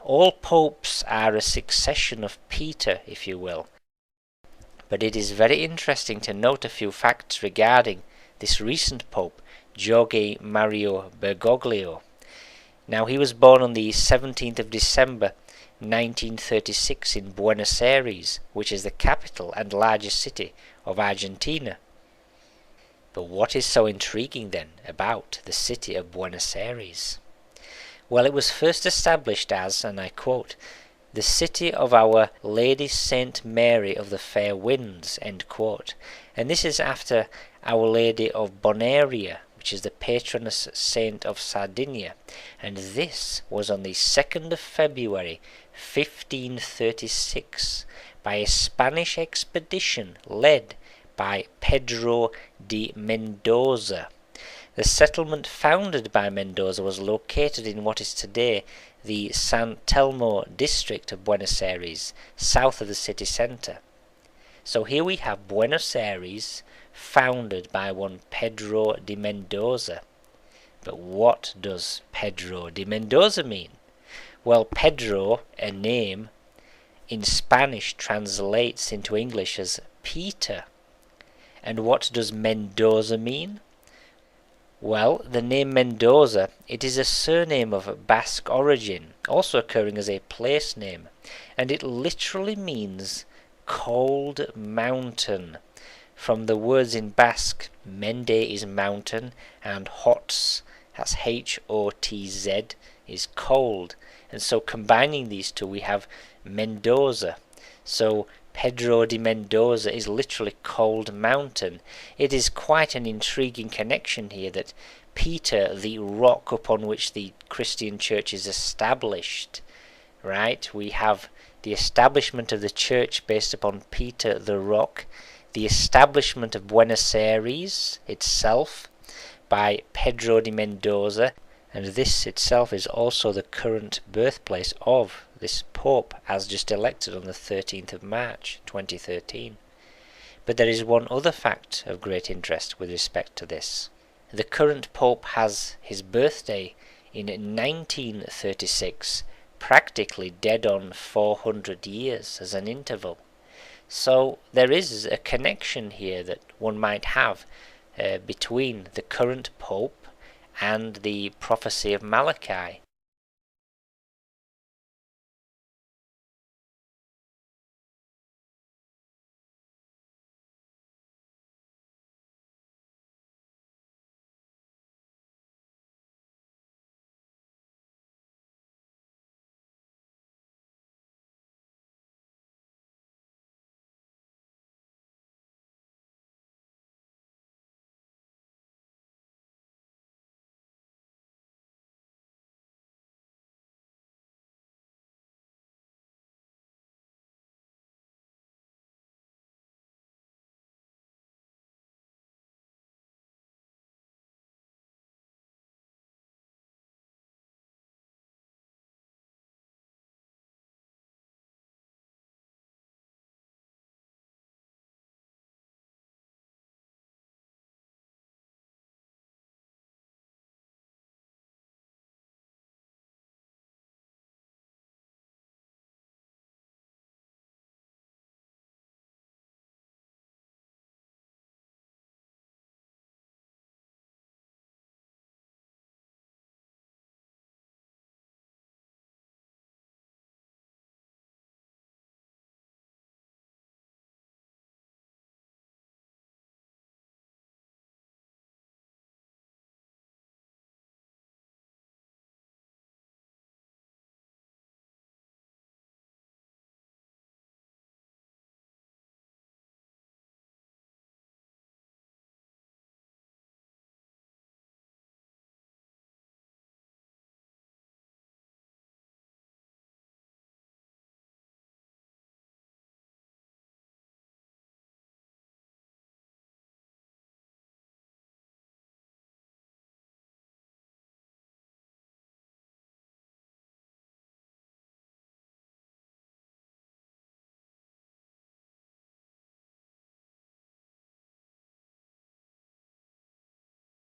all popes are a succession of Peter, if you will. But it is very interesting to note a few facts regarding this recent pope, Jorge Mario Bergoglio. Now, he was born on the 17th of December 1936 in Buenos Aires, which is the capital and largest city of Argentina. But what is so intriguing then about the city of Buenos Aires? Well, it was first established as, and I quote, the city of Our Lady Saint Mary of the Fair Winds, end quote. And this is after Our Lady of Bonaria, which is the patroness saint of Sardinia. And this was on the 2nd of February 1536 by a Spanish expedition led by Pedro de Mendoza. The settlement founded by Mendoza was located in what is today the San Telmo district of Buenos Aires, south of the city centre. So here we have Buenos Aires, founded by one Pedro de Mendoza. But what does Pedro de Mendoza mean? Well, Pedro, a name, in Spanish translates into English as Peter. And what does Mendoza mean? Well, the name Mendoza, it is a surname of Basque origin, also occurring as a place name, and it literally means cold mountain. From the words in Basque, Mende is mountain, and Hotz, that's H-O-T-Z, is cold. And so combining these two, we have Mendoza. So Pedro de Mendoza is literally cold mountain. It is quite an intriguing connection here that Peter, the rock upon which the Christian church is established, right? We have the establishment of the church based upon Peter the rock, the establishment of Buenos Aires itself by Pedro de Mendoza, and this itself is also the current birthplace of this Pope, as just elected on the 13th of March 2013. But there is one other fact of great interest with respect to this. The current Pope has his birthday in 1936, practically dead on 400 years as an interval. So there is a connection here that one might have between the current Pope and the prophecy of Malachy.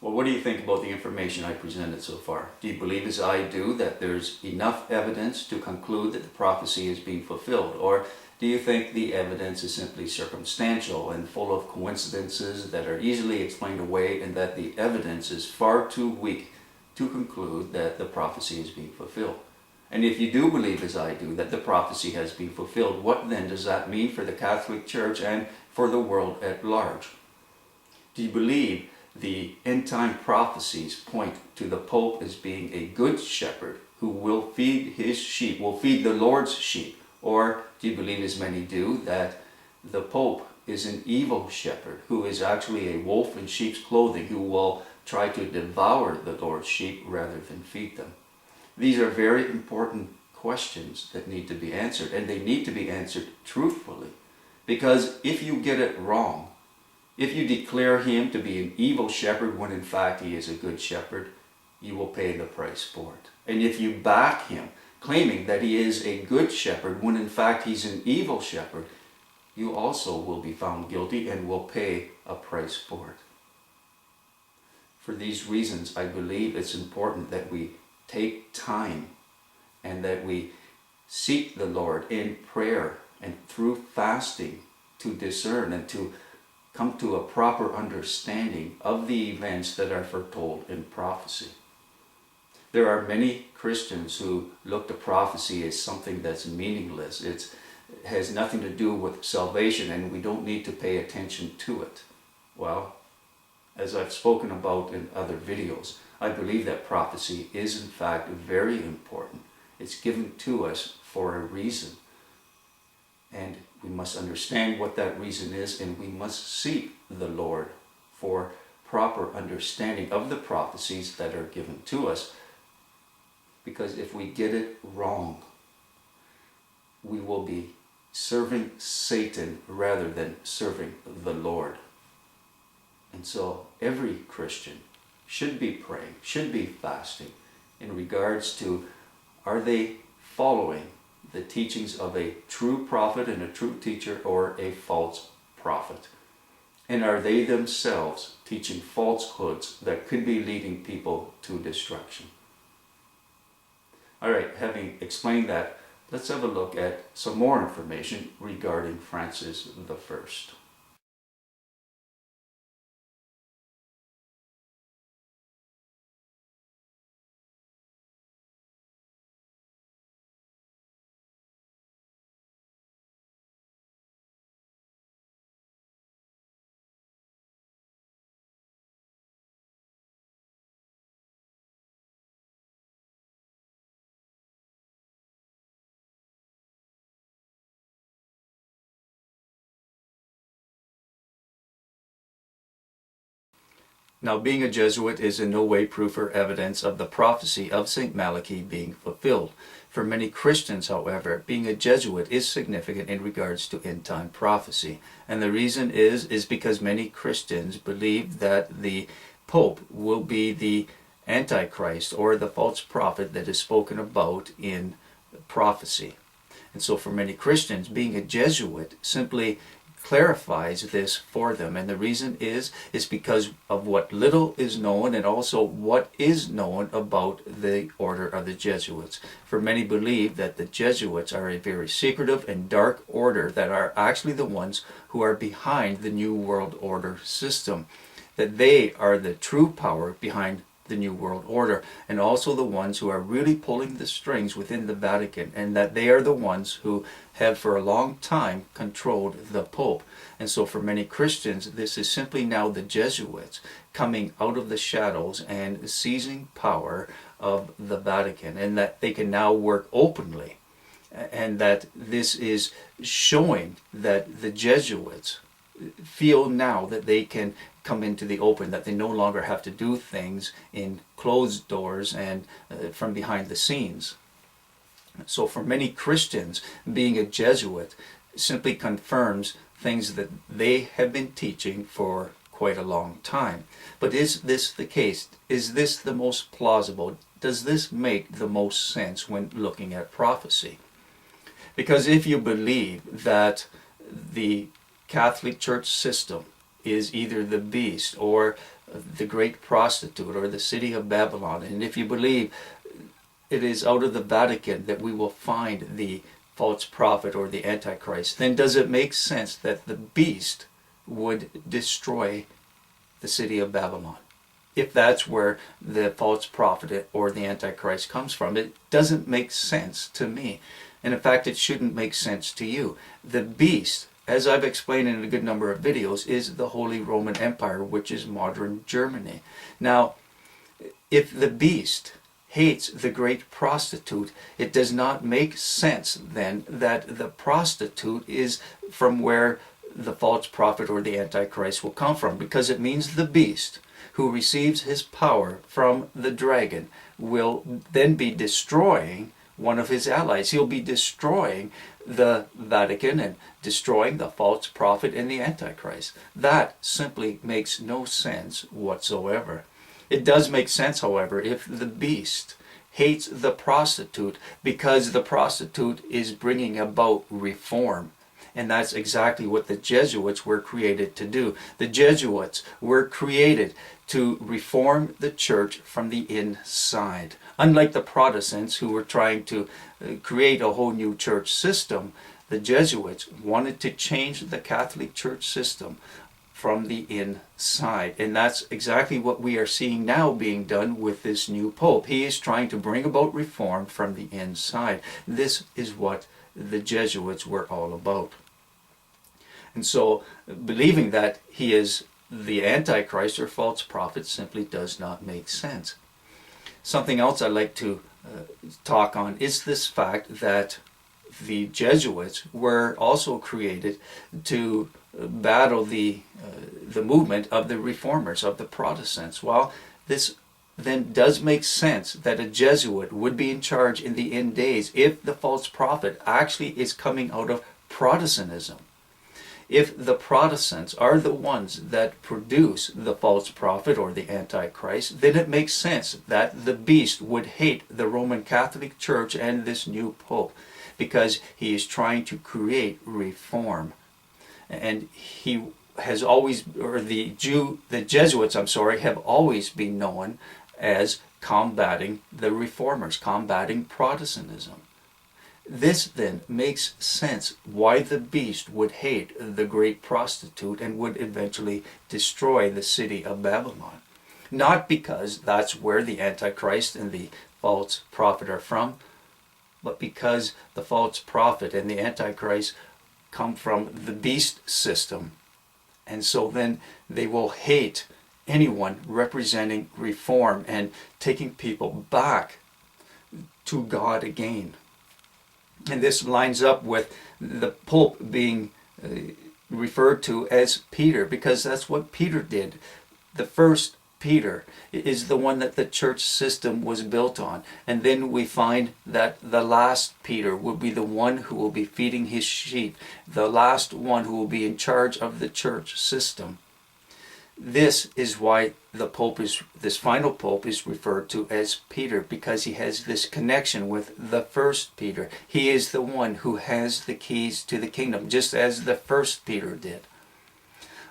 Well, what do you think about the information I presented so far? Do you believe as I do that there's enough evidence to conclude that the prophecy is being fulfilled? Or do you think the evidence is simply circumstantial and full of coincidences that are easily explained away, and that the evidence is far too weak to conclude that the prophecy is being fulfilled? And if you do believe as I do that the prophecy has been fulfilled, what then does that mean for the Catholic Church and for the world at large? Do you believe the end-time prophecies point to the Pope as being a good shepherd who will feed his sheep, will feed the Lord's sheep? Or do you believe, as many do, that the Pope is an evil shepherd who is actually a wolf in sheep's clothing, who will try to devour the Lord's sheep rather than feed them? These are very important questions that need to be answered, and they need to be answered truthfully. Because if you get it wrong, if you declare him to be an evil shepherd when in fact he is a good shepherd, you will pay the price for it. And if you back him, claiming that he is a good shepherd when in fact he's an evil shepherd, you also will be found guilty and will pay a price for it. For these reasons, I believe it's important that we take time and that we seek the Lord in prayer and through fasting to discern and to come to a proper understanding of the events that are foretold in prophecy. There are many Christians who look to prophecy as something that's meaningless. It has nothing to do with salvation, and we don't need to pay attention to it. Well, as I've spoken about in other videos, I believe that prophecy is in fact very important. It's given to us for a reason. And we must understand what that reason is, and we must seek the Lord for proper understanding of the prophecies that are given to us. Because if we get it wrong, we will be serving Satan rather than serving the Lord. And so every Christian should be praying, should be fasting in regards to, are they following the teachings of a true prophet and a true teacher, or a false prophet? And are they themselves teaching falsehoods that could be leading people to destruction? All right, having explained that, let's have a look at some more information regarding Francis I. Now, being a Jesuit is in no way proof or evidence of the prophecy of St. Malachy being fulfilled. For many Christians, however, being a Jesuit is significant in regards to end-time prophecy. And the reason is because many Christians believe that the Pope will be the AntiChrist, or the false prophet that is spoken about in prophecy. And so for many Christians, being a Jesuit simply clarifies this for them. And the reason is because of what little is known, and also what is known about the order of the Jesuits. For many believe that the Jesuits are a very secretive and dark order that are actually the ones who are behind the New World Order system. That they are the true power behind the New World Order, and also the ones who are really pulling the strings within the Vatican, and that they are the ones who have for a long time controlled the Pope. And so for many Christians, this is simply now the Jesuits coming out of the shadows and seizing power of the Vatican, and that they can now work openly, and that this is showing that the Jesuits feel now that they can come into the open, that they no longer have to do things in closed doors and from behind the scenes. So for many Christians, being a Jesuit simply confirms things that they have been teaching for quite a long time. But is this the case? Is this the most plausible? Does this make the most sense when looking at prophecy? Because if you believe that the Catholic Church system is either the beast, or the great prostitute or the city of Babylon, and if you believe it is out of the Vatican that we will find the false prophet or the Antichrist, then does it make sense that the beast would destroy the city of Babylon? If that's where the false prophet or the Antichrist comes from, it doesn't make sense to me. And in fact, it shouldn't make sense to you. The beast, as I've explained in a good number of videos, is the Holy Roman Empire, which is modern Germany. Now, if the beast hates the great prostitute, it does not make sense then that the prostitute is from where the false prophet or the Antichrist will come from, because it means the beast, who receives his power from the dragon, will then be destroying one of his allies. He'll be destroying the Vatican and destroying the false prophet and the Antichrist. That simply makes no sense whatsoever. It does make sense, however, if the beast hates the prostitute because the prostitute is bringing about reform. And that's exactly what the Jesuits were created to do. The Jesuits were created to reform the church from the inside. Unlike the Protestants, who were trying to create a whole new church system, the Jesuits wanted to change the Catholic Church system from the inside. And that's exactly what we are seeing now being done with this new Pope. He is trying to bring about reform from the inside. This is what the Jesuits were all about. And so believing that he is the Antichrist or false prophet simply does not make sense. Something else I'd like to talk on is this fact that the Jesuits were also created to battle the movement of the reformers, of the Protestants. Well, this then does make sense that a Jesuit would be in charge in the end days if the false prophet actually is coming out of Protestantism. If the Protestants are the ones that produce the false prophet or the Antichrist, then it makes sense that the beast would hate the Roman Catholic Church and this new Pope, because he is trying to create reform. And he has always, or the Jesuits, have always been known as combating the reformers, combating Protestantism. This then makes sense why the beast would hate the great prostitute and would eventually destroy the city of Babylon. Not because that's where the Antichrist and the false prophet are from, but because the false prophet and the Antichrist come from the beast system. And so then they will hate anyone representing reform and taking people back to God again. And this lines up with the Pope being referred to as Peter, because that's what Peter did. The first Peter is the one that the church system was built on. And then we find that the last Peter will be the one who will be feeding his sheep, the last one who will be in charge of the church system. This is why this final Pope is referred to as Peter, because he has this connection with the first Peter. He is the one who has the keys to the kingdom, just as the first Peter did.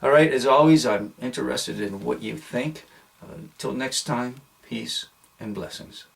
All right, as always, I'm interested in what you think. Until next time, peace and blessings.